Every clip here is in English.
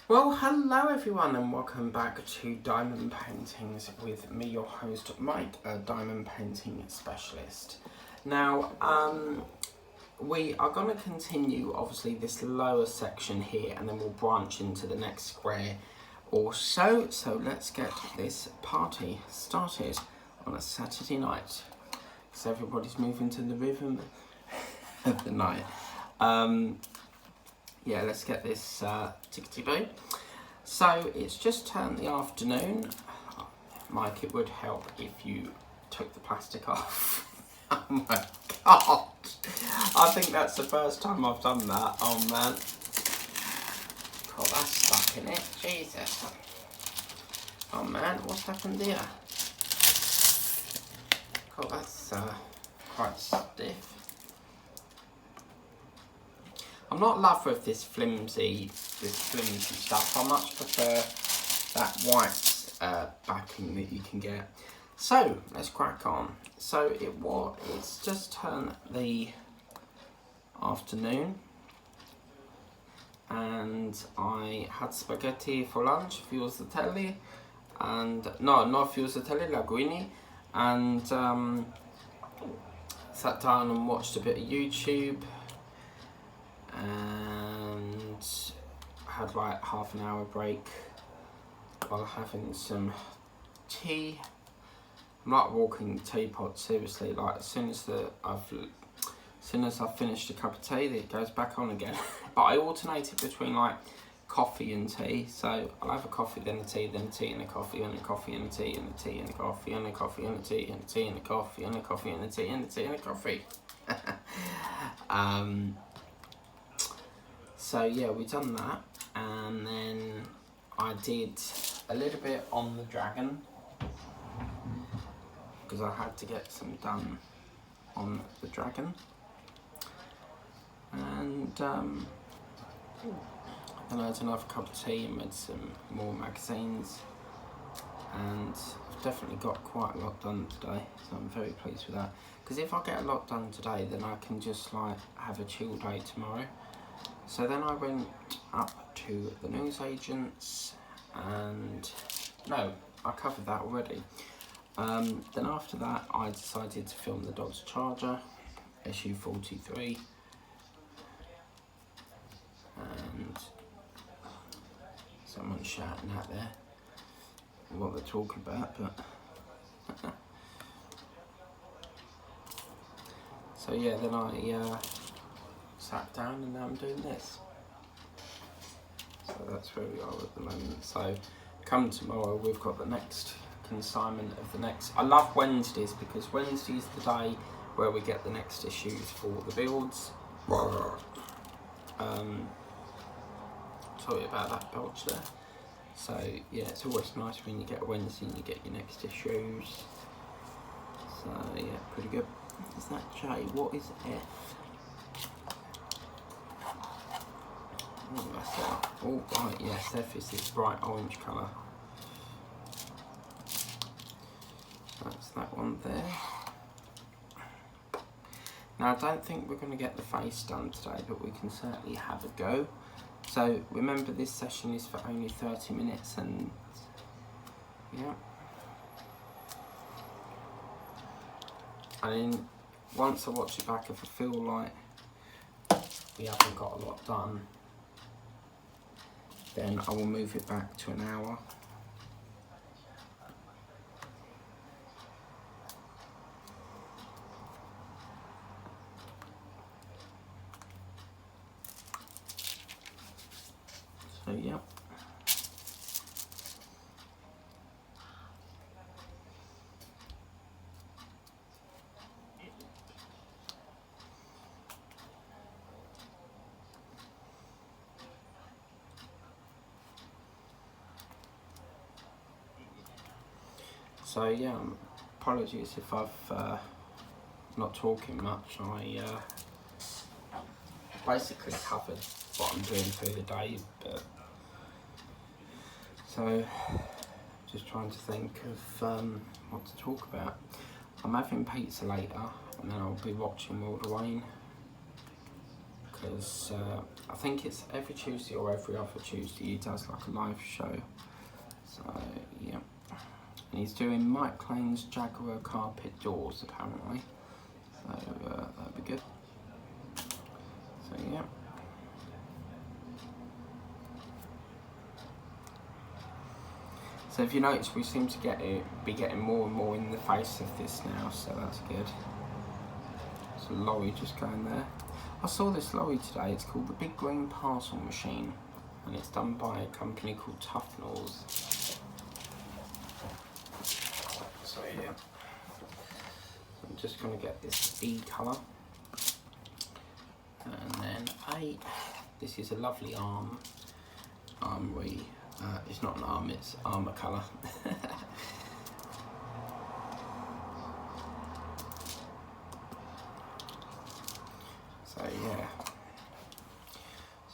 Well, hello everyone and welcome back to Diamond Paintings with me, your host Mike, a diamond painting specialist. Now, we are going to continue obviously this lower section here and then we'll branch into the next square or so. So let's get this party started on a Saturday night. So everybody's moving to the rhythm of the night. Yeah, let's get this tickety-boo. So it's just turned the afternoon. Mike, it would help if you took the plastic off. Oh my god! I think that's the first time I've done that. Oh man. God, that's stuck in it. Jesus. Oh man, what's happened here? God, that's quite stiff. I'm not in love with this flimsy stuff. I much prefer that white backing that you can get. So let's crack on. So it's just turned the afternoon, and I had spaghetti for lunch, fiuzzatelli, and no, not fiuzzatelli, linguine, and sat down and watched a bit of YouTube. And had like half an hour break while having some tea. I'm like walking the teapot, seriously. Like as soon as I've finished a cup of tea, it goes back on again. But I alternated between like coffee and tea. So I'll have a coffee, then a tea, then a tea and a coffee, and a coffee and a tea and a tea and a coffee and a coffee and a tea and a tea and a coffee and a coffee and a tea and a tea and a coffee. So yeah, we done that, and then I did a little bit on the dragon because I had to get some done on the dragon, and then I had another cup of tea and read some more magazines, and I've definitely got quite a lot done today, so I'm very pleased with that. Because if I get a lot done today, then I can just like have a chill day tomorrow. So then I went up to the newsagents, and no, I covered that already. Then after that, I decided to film the Dodge Charger, issue 43, and someone's shouting out there what they're talking about, but so yeah, then I sat down and now I'm doing this. So that's where we are at the moment. So come tomorrow, we've got the next consignment of the next. I love Wednesdays because Wednesday's the day where we get the next issues for the builds. Sorry about that belch there. So yeah, it's always nice when you get a Wednesday and you get your next issues. So yeah, pretty good. Is that J? What is F? Oh, that's that. Oh, right, yes, F is this bright orange colour. That's that one there. Now, I don't think we're going to get the face done today, but we can certainly have a go. So, remember this session is for only 30 minutes, and yeah. And then, once I watch it back, if I feel like we haven't got a lot done, then I will move it back to an hour. So yeah. So yeah, apologies if I've not talking much. I basically covered what I'm doing through the day, but so just trying to think of what to talk about. I'm having pizza later, and then I'll be watching World of Wayne because I think it's every Tuesday or every other Tuesday he does like a live show. So yeah, and he's doing Mike Lane's Jaguar carpet doors apparently. So that'd be good. So yeah. So if you notice, we seem to be getting more and more in the face of this now, so that's good. There's a lorry just going there. I saw this lorry today. It's called the Big Green Parcel Machine, and it's done by a company called Tufnells. So yeah, I'm just going to get this E colour, and then this is a lovely armory. It's not an arm, it's armour colour. So yeah,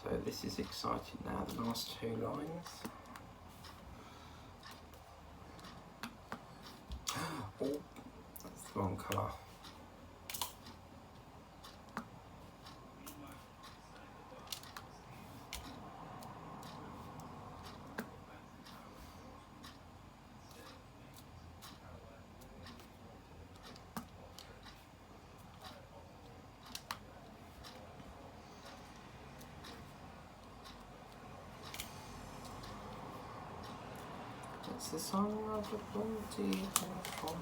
so this is exciting now, the last two lines. Oh, that's the wrong colour. It's the song of the bounty from.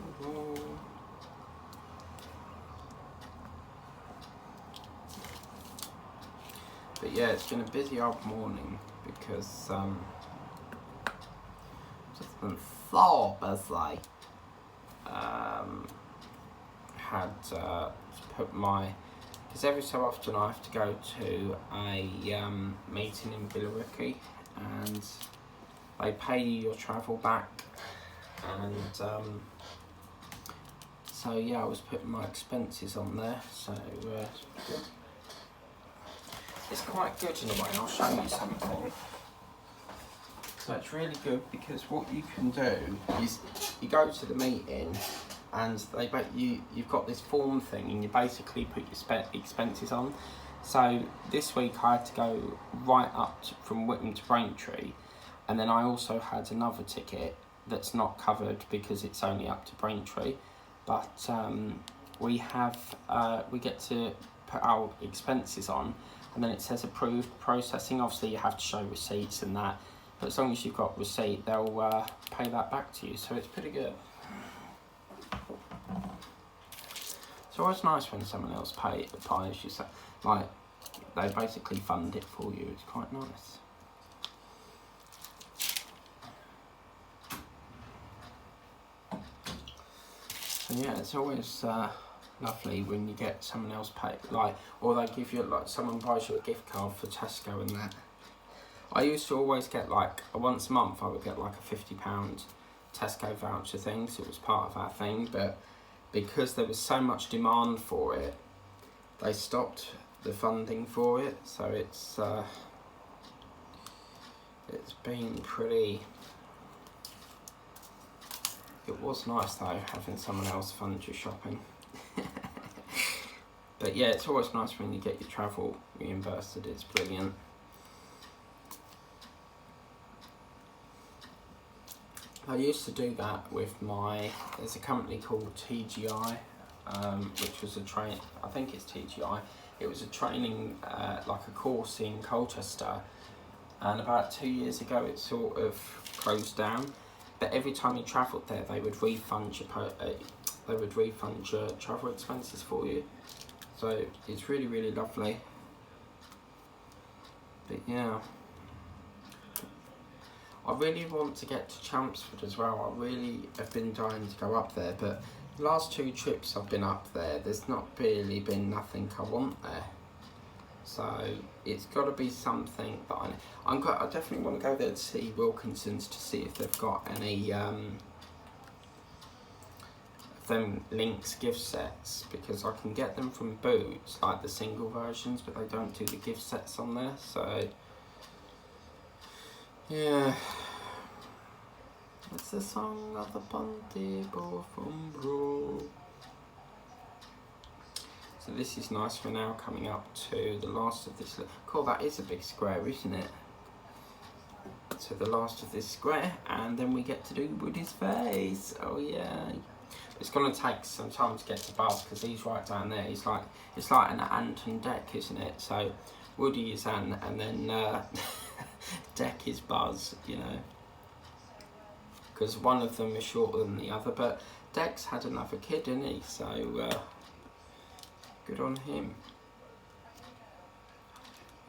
But yeah, it's been a busy old morning because just been so busy. Had to put because every so often I have to go to a meeting in Billericay, and they pay you your travel back, and so yeah, I was putting my expenses on there, so it's quite good in a way. I'll show you something. So it's really good because what you can do is you go to the meeting and you've got this form thing, and you basically put your expenses on. So this week I had to go right up from Whitman to Braintree, and then I also had another ticket that's not covered because it's only up to Braintree, but we get to put our expenses on, and then it says approved processing. Obviously you have to show receipts and that, but as long as you've got receipt, they'll pay that back to you, so it's pretty good. It's always nice when someone else pays you, so like they basically fund it for you. It's quite nice. So yeah, it's always lovely when you get someone else pay, or they give you, someone buys you a gift card for Tesco and that. I used to always get once a month I would get like a £50 Tesco voucher thing, so it was part of our thing, but because there was so much demand for it, they stopped the funding for it, so it's been pretty. It was nice though, having someone else fund your shopping. But yeah, it's always nice when you get your travel reimbursed. It's brilliant. I used to do that with there's a company called TGI, which was I think it's TGI. It was a training, like a course in Colchester, and about 2 years ago it sort of closed down. But every time you travelled there, they would refund your travel expenses for you. So it's really, really lovely. But yeah, I really want to get to Chelmsford as well. I really have been dying to go up there, but the last 2 trips I've been up there, there's not really been nothing I want there. So it's got to be something that I definitely want to go there to see Wilkinson's, to see if they've got any them Lynx gift sets, because I can get them from Boots, like the single versions, but they don't do the gift sets on there. So yeah, it's the song of the Pontypool from Bro. So this is nice. We're now coming up to the last of this. Cool, that is a big square, isn't it? So the last of this square, and then we get to do Woody's face. Oh yeah. It's going to take some time to get to Buzz because he's right down there. It's like an Ant and Dec, isn't it? So Woody is Ant, and then Dec is Buzz, you know. Because one of them is shorter than the other, but Dec's had another kid, didn't he? So good on him.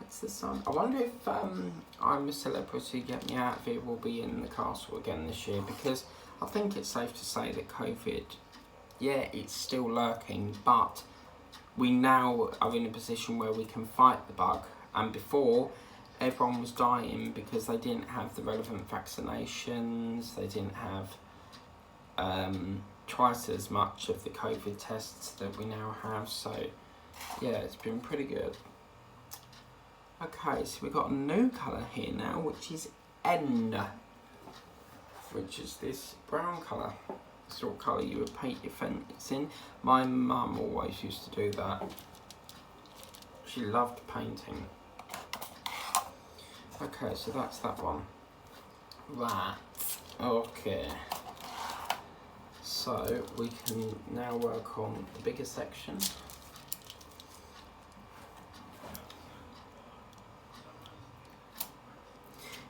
It's the sun. I wonder if I'm a Celebrity, Get Me Out of Here will be in the castle again this year, because I think it's safe to say that COVID, yeah, it's still lurking, but we now are in a position where we can fight the bug. And before, everyone was dying because they didn't have the relevant vaccinations, they didn't have twice as much of the COVID tests that we now have. So yeah, it's been pretty good. Okay, so we've got a new colour here now, which is N, which is this brown colour. Sort of colour you would paint your fence in. My mum always used to do that. She loved painting. Okay, so that's that one. Right, okay. So we can now work on the bigger section.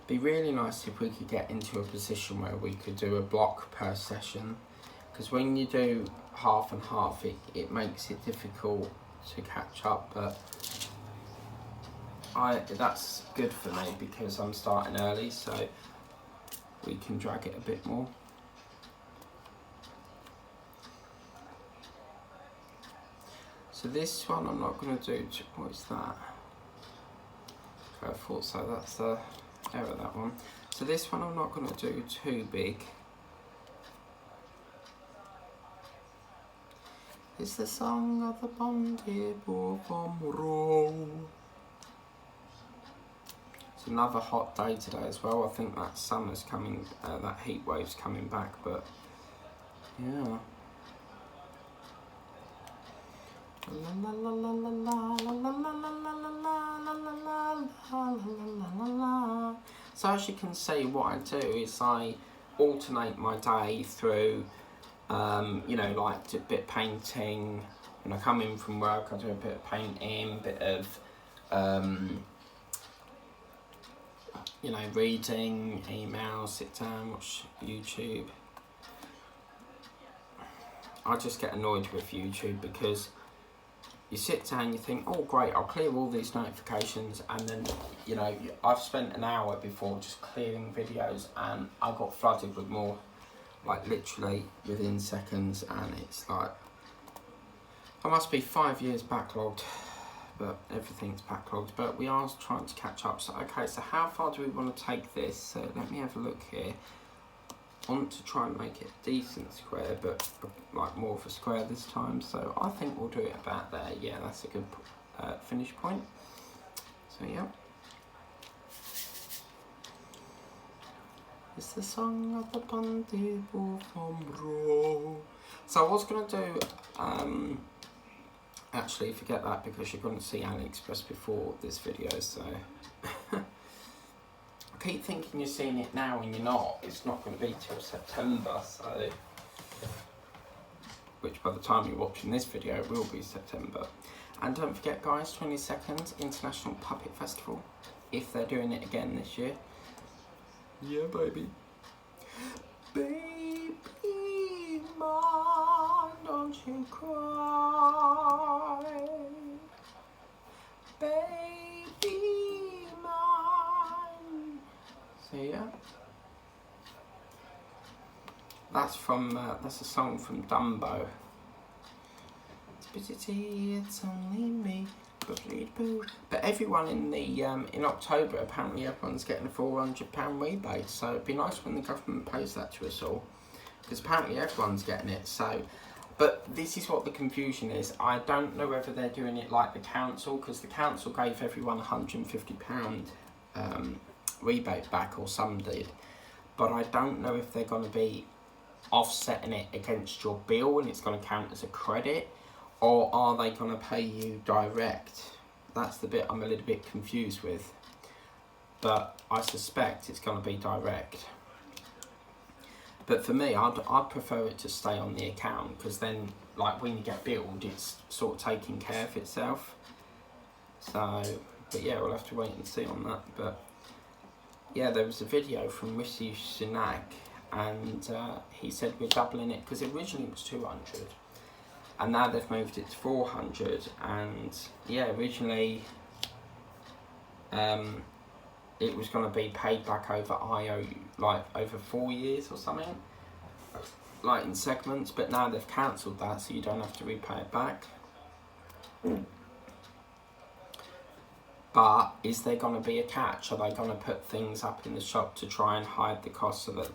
Be really nice if we could get into a position where we could do a block per session, because when you do half and half, it makes it difficult to catch up. But that's good for me because I'm starting early, so we can drag it a bit more. So this one I'm not going to do. What is that? Okay, I thought so. That's the error, that one. So this one I'm not going to do too big. It's the song of the Bondi from Row. It's another hot day today as well. I think that summer's coming, that heat wave's coming back, but yeah. So as you can see, what I do is I alternate my day through, you know, like a bit of painting. When I come in from work, I do a bit of painting, a bit of, you know, reading, email, sit down, watch YouTube. I just get annoyed with YouTube because you sit down, you think, oh great, I'll clear all these notifications, and then, you know, I've spent an hour before just clearing videos and I got flooded with more, like literally within seconds, and it's like, I must be 5 years backlogged, but everything's backlogged, but we are trying to catch up. So okay, so how far do we want to take this? So let me have a look here. I want to try and make it a decent square, but like more of a square this time, so I think we'll do it about there. Yeah, that's a good finish point. So yeah, it's the song of the Bondi from Row. So I was going to do, actually forget that, because you're going to see AliExpress before this video, so keep thinking you're seeing it now and you're not. It's not going to be till September, so, which by the time you're watching this video it will be September. And don't forget guys, 22nd International Puppet Festival, if they're doing it again this year. Yeah baby. Baby mine, don't you cry. Baby mine. So yeah, that's from that's a song from Dumbo. It's only me, but everyone in the in October, apparently everyone's getting a £400 rebate. So it'd be nice when the government pays that to us all, because apparently everyone's getting it. So, but this is what the confusion is. I don't know whether they're doing it like the council, because the council gave everyone £150 rebate back, or some did, but I don't know if they're going to be offsetting it against your bill and it's going to count as a credit, or are they going to pay you direct? That's the bit I'm a little bit confused with, but I suspect it's going to be direct. But for me, I'd prefer it to stay on the account, because then, like, when you get billed, it's sort of taking care of itself. So, but yeah, we'll have to wait and see on that. But yeah, there was a video from Rishi Sunak, and he said we're doubling it, because originally it was 200, and now they've moved it to 400. And yeah, originally it was going to be paid back over like over 4 years or something, like in segments, but now they've cancelled that, so you don't have to repay it back. But is there going to be a catch? Are they going to put things up in the shop to try and hide the cost so that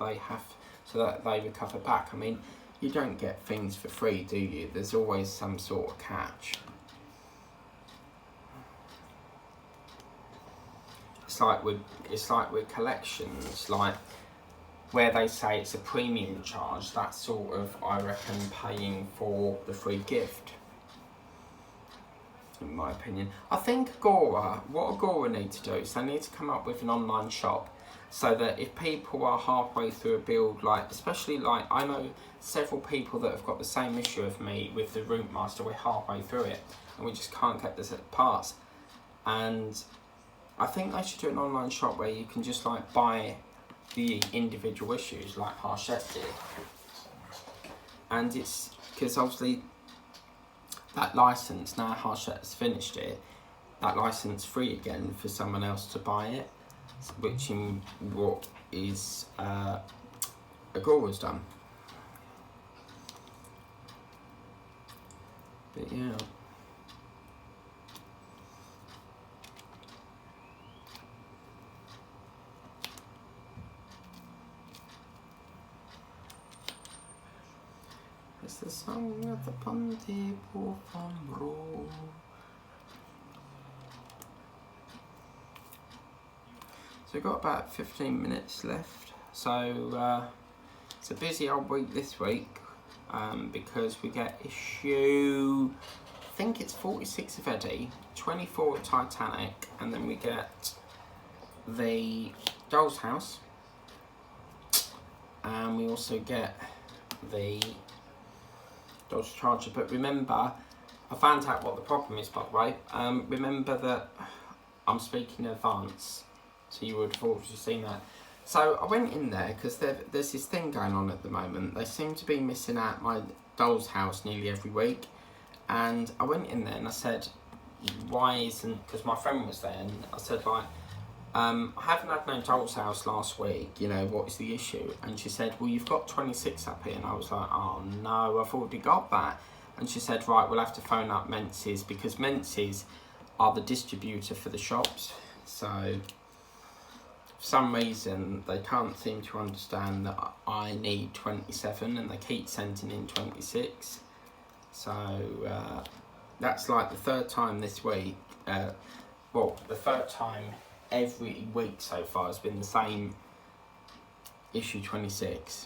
they recover back? I mean, you don't get things for free, do you? There's always some sort of catch. It's like with collections, like where they say it's a premium charge. That's sort of, I reckon, paying for the free gift, in my opinion. I think what Agora need to do is they need to come up with an online shop, so that if people are halfway through a build, like, especially like, I know several people that have got the same issue of me with the Root Master. We're halfway through it and we just can't get the parts, and I think they should do an online shop where you can just like buy the individual issues like Harshette did. And it's because obviously that license, now Harshette has finished it, that license free again for someone else to buy it, which in what is Agora's done. But yeah. It's the song of the Pontypool from Rome. So we've got about 15 minutes left. So it's a busy old week this week, because we get issue, I think it's 46 of Eddie, 24 of Titanic, and then we get the Doll's House, and we also get the Dodge Charger. But remember, I found out what the problem is, by the way. Remember that I'm speaking in advance, so you would have already seen that. So I went in there because there's this thing going on at the moment. They seem to be missing out my Doll's House nearly every week, and I went in there and I said, why isn't, because my friend was there, and I said, like, I haven't had no Doll's House last week, you know, what is the issue? And she said, well, you've got 26 up here. And I was like, oh no, I've already got that. And she said, right, we'll have to phone up Menzies, because Menzies are the distributor for the shops. So for some reason they can't seem to understand that I need 27, and they keep sending in 26. So that's like the third time this week, well, the third time every week so far has been the same issue 26.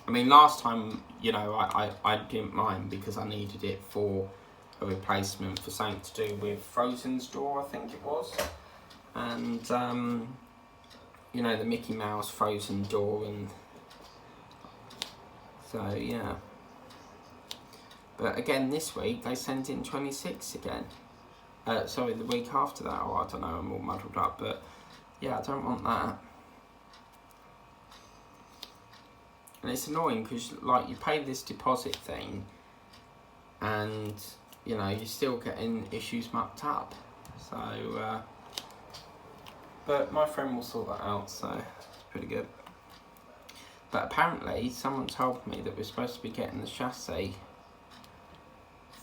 I mean, last time, you know, I didn't mind because I needed it for a replacement for something to do with Frozen's door, I think it was. And, you know, the Mickey Mouse Frozen door, and so, yeah. But again, this week, they sent in 26 again. Sorry, the week after that, or I don't know, I'm all muddled up, but yeah, I don't want that. And it's annoying because, like, you pay this deposit thing and, you know, you're still getting issues mucked up. So, but my friend will sort that out, so it's pretty good. But apparently, someone told me that we're supposed to be getting the chassis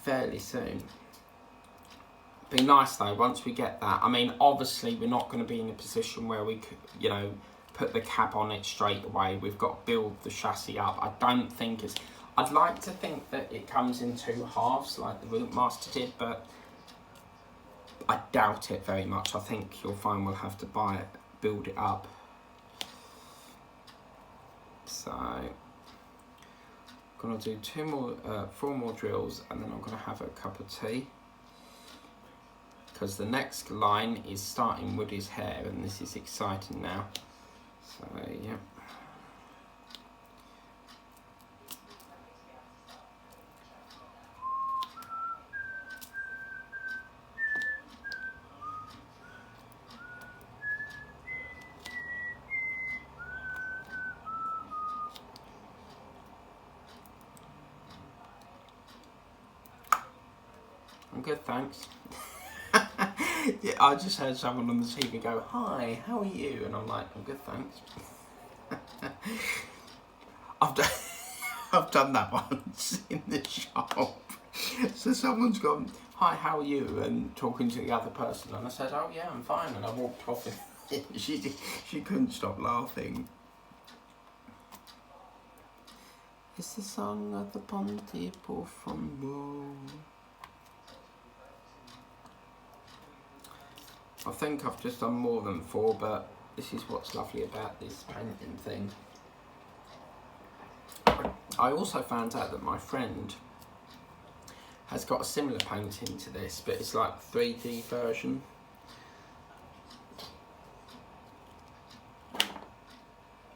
fairly soon. Be nice though once we get that. I mean, obviously we're not going to be in a position where we could, you know, put the cab on it straight away. We've got to build the chassis up. I don't think it's, I'd like to think that it comes in 2 halves like the Root Master did, but I doubt it very much. I think you'll find we'll have to buy it, build it up. So Gonna do 4 more drills, and then I'm gonna have a cup of tea. Because the next line is starting Woody's hair, and this is exciting now. So yeah. I'm good, thanks. Yeah, I just heard someone on the TV go, "Hi, how are you?" And I'm like, "I'm good, thanks." I've done that once in the shop. So someone's gone, "Hi, how are you?" and talking to the other person, and I said, "Oh yeah, I'm fine," and I walked off, and she couldn't stop laughing. It's the song of the Pontypool from Rome. I think I've just done more than 4, but this is what's lovely about this painting thing. I also found out that my friend has got a similar painting to this, but it's like 3D version.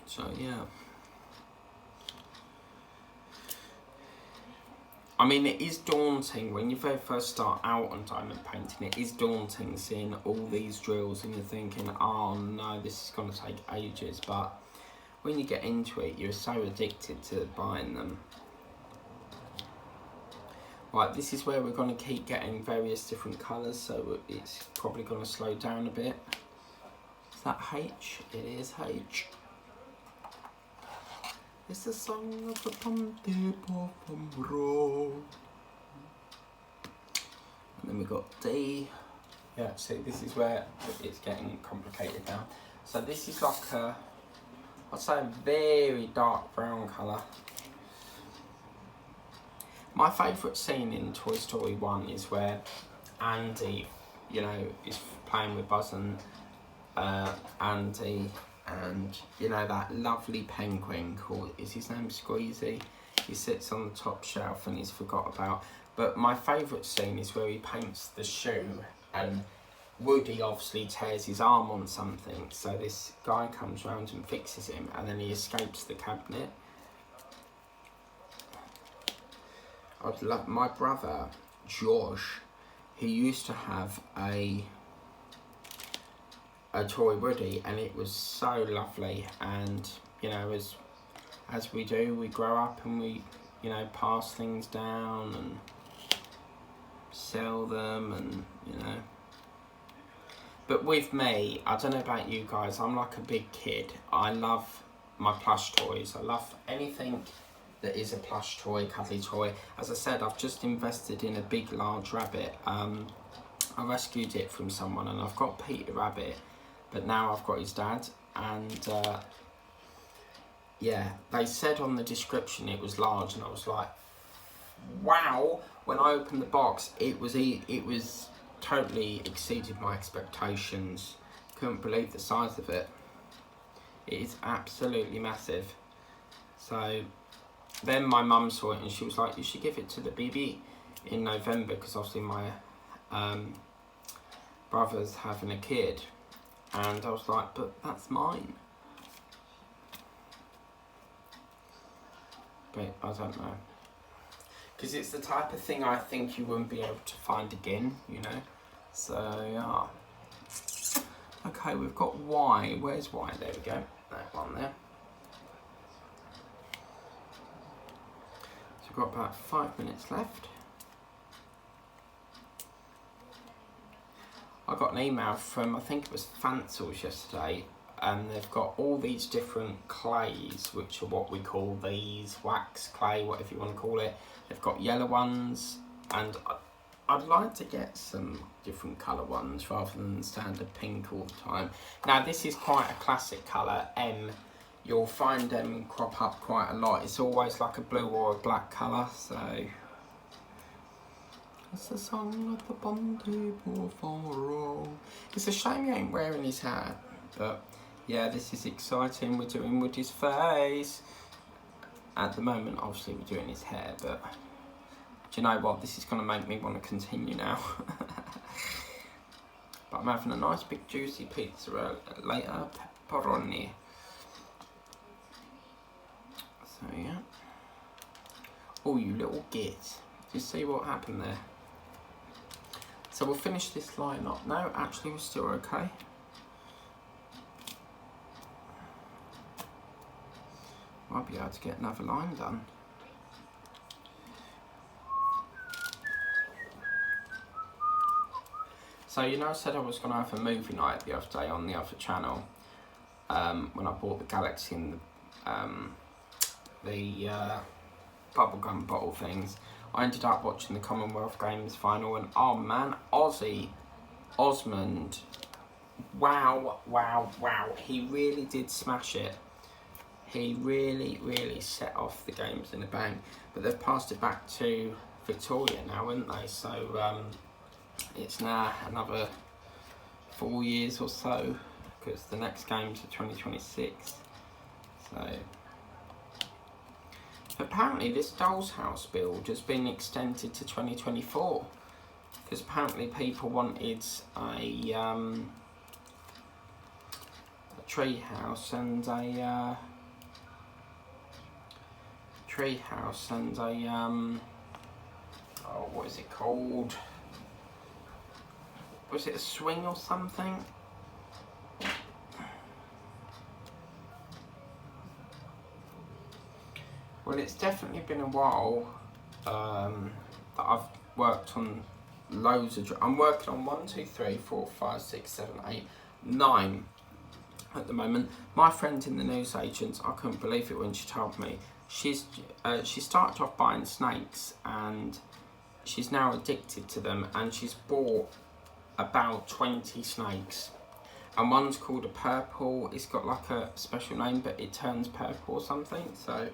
So yeah. I mean, it is daunting when you very first start out on diamond painting. It is daunting seeing all these drills and you're thinking, oh no, this is going to take ages. But when you get into it, you're so addicted to buying them. Right, this is where we're going to keep getting various different colours, so it's probably going to slow down a bit. Is that H? It is H. It's the song of the Pontypool from Rome. And then we got D. Yeah, see, this is where it's getting complicated now. So this is like a, I'd say a very dark brown colour. My favourite scene in Toy Story 1 is where Andy, you know, is playing with Buzz and Andy, and you know that lovely penguin called, is his name Squeezy? He sits on the top shelf and he's forgot about. But my favourite scene is where he paints the shoe and Woody obviously tears his arm on something, so this guy comes round and fixes him, and then he escapes the cabinet. I'd love, my brother Josh, he used to have a toy Woody, and it was so lovely. And you know, as we do, we grow up and we, you know, pass things down and sell them, and you know. But with me, I don't know about you guys, I'm like a big kid. I love my plush toys. I love anything that is a plush toy, cuddly toy. As I said, I've just invested in a big, large rabbit. I rescued it from someone, and I've got Peter Rabbit, but now I've got his dad. And yeah, they said on the description it was large, and I was like, wow. When I opened the box, it was totally exceeded my expectations. Couldn't believe the size of it. It is absolutely massive. So then my mum saw it and she was like, you should give it to the baby in November, because obviously my brother's having a kid. And I was like, but that's mine. But I don't know. Because it's the type of thing I think you wouldn't be able to find again, you know. So, yeah. Okay, we've got Y. Where's Y? There we go. That one there. So we've got about 5 minutes left. I got an email from, I think it was Fancels yesterday, and they've got all these different clays, which are what we call these, wax clay, whatever you want to call it. They've got yellow ones, and I'd like to get some different colour ones rather than standard pink all the time. Now this is quite a classic colour, M. You'll find them crop up quite a lot. It's always like a blue or a black colour, so it's the song of the Pontypool from Rome. It's a shame he ain't wearing his hat, but yeah, this is exciting. We're doing Woody's face, at the moment, obviously we're doing his hair, but do you know what? This is going to make me want to continue now. But I'm having a nice big juicy pizza later, pepperoni. So yeah. Oh, you little git. You see what happened there? So we'll finish this line up. No, actually we're still okay. Might be able to get another line done. So you know I said I was going to have a movie night the other day on the other channel when I bought the Galaxy and the bubblegum bottle things. I ended up watching the Commonwealth Games final and oh man, Osmond, wow, he really did smash it. He really set off the games in a bang. But they've passed it back to Victoria now, haven't they? So it's now another 4 years or so, because the next games are 2026. So apparently this Doll's House build has been extended to 2024, because apparently people wanted a tree house and a oh, what is it called? Was it a swing or something? Well, it's definitely been a while that I've worked on loads of. I'm working on 1, 2, 3, 4, 5, 6, 7, 8, 9 at the moment. My friend in the newsagents, I couldn't believe it when she told me. She started off buying snakes and she's now addicted to them, and she's bought about 20 snakes. And one's called a purple. It's got like a special name, but it turns purple or something. So,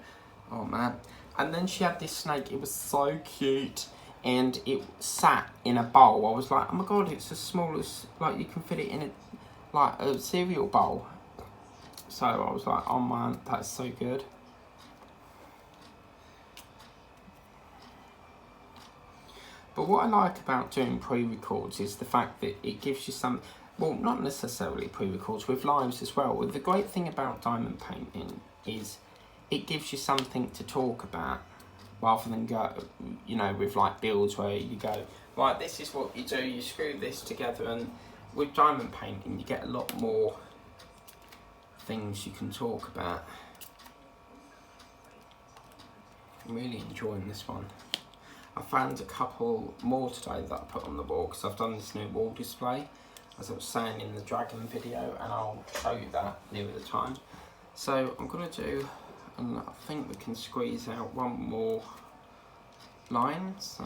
oh man. And then she had this snake. It was so cute, and it sat in a bowl. I was like, oh my god, it's as small as, like, you can fit it in a cereal bowl. So I was like, oh man, that's so good. But what I like about doing pre-records is the fact that it gives you some, well, not necessarily pre-records, with lives as well. The great thing about diamond painting is it gives you something to talk about, rather than go, you know, with like builds where you go, right, this is what you do, you screw this together. And with diamond painting, you get a lot more things you can talk about. I'm really enjoying this one. I found a couple more today that I put on the wall, because I've done this new wall display, as I was saying in the dragon video, and I'll show you that nearer the time. So I'm going to do, and I think we can squeeze out one more line. So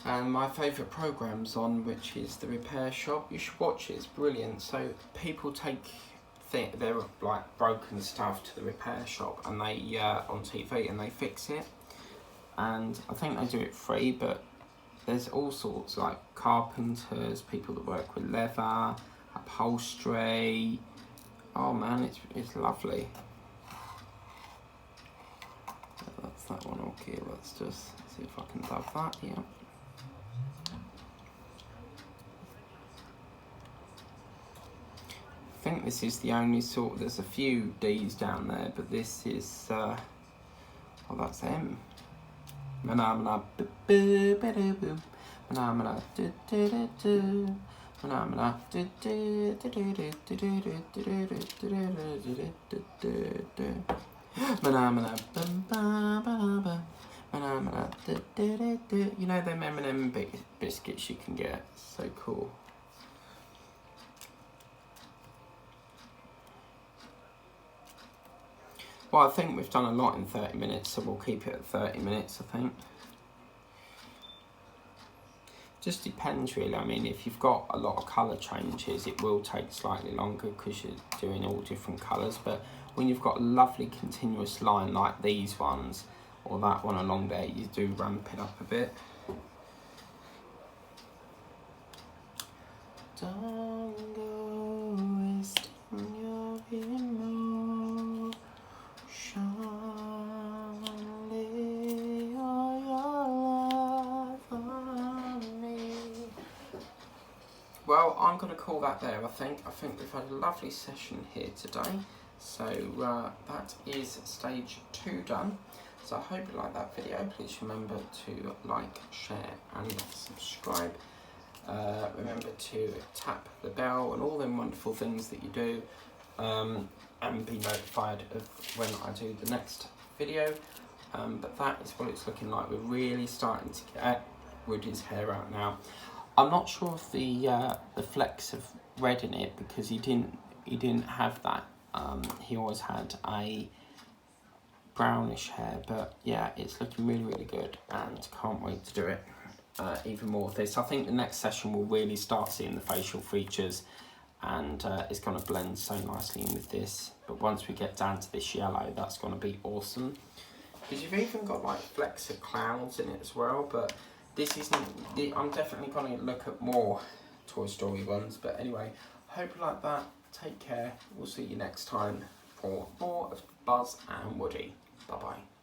and my favourite program's on, which is the Repair Shop. You should watch it, it's brilliant. So people take their like broken stuff to the repair shop, and they on TV, and they fix it, and I think they do it free. But there's all sorts, like carpenters, people that work with leather, upholstery. Oh man, it's lovely. That's that one. Okay, let's just see if I can dub that here. I think this is the only sort. There's a few D's down there, but this is oh, that's M. Manamana manamana you know them M&M biscuits you can get, so cool. Well, I think we've done a lot in 30 minutes, so we'll keep it at 30 minutes, I think. Just depends really. I mean, if you've got a lot of colour changes, it will take slightly longer because you're doing all different colours. But when you've got a lovely continuous line like these ones, or that one along there, you do ramp it up a bit. Don't go well, I'm going to call that there, I think. I think we've had a lovely session here today. So that is stage 2 done. So I hope you like that video. Please remember to like, share and subscribe. Remember to tap the bell and all them wonderful things that you do, and be notified of when I do the next video. But that is what it's looking like. We're really starting to get Woody's hair out now. I'm not sure of the flecks of red in it because he didn't have that. He always had a brownish hair, but yeah, it's looking really good, and can't wait to do it even more of this. I think the next session we'll really start seeing the facial features, and it's going to blend so nicely in with this. But once we get down to this yellow, that's going to be awesome, because you've even got like flecks of clouds in it as well. But this isn't, I'm definitely going to look at more Toy Story ones. But anyway, hope you like that. Take care. We'll see you next time for more of Buzz and Woody. Bye bye.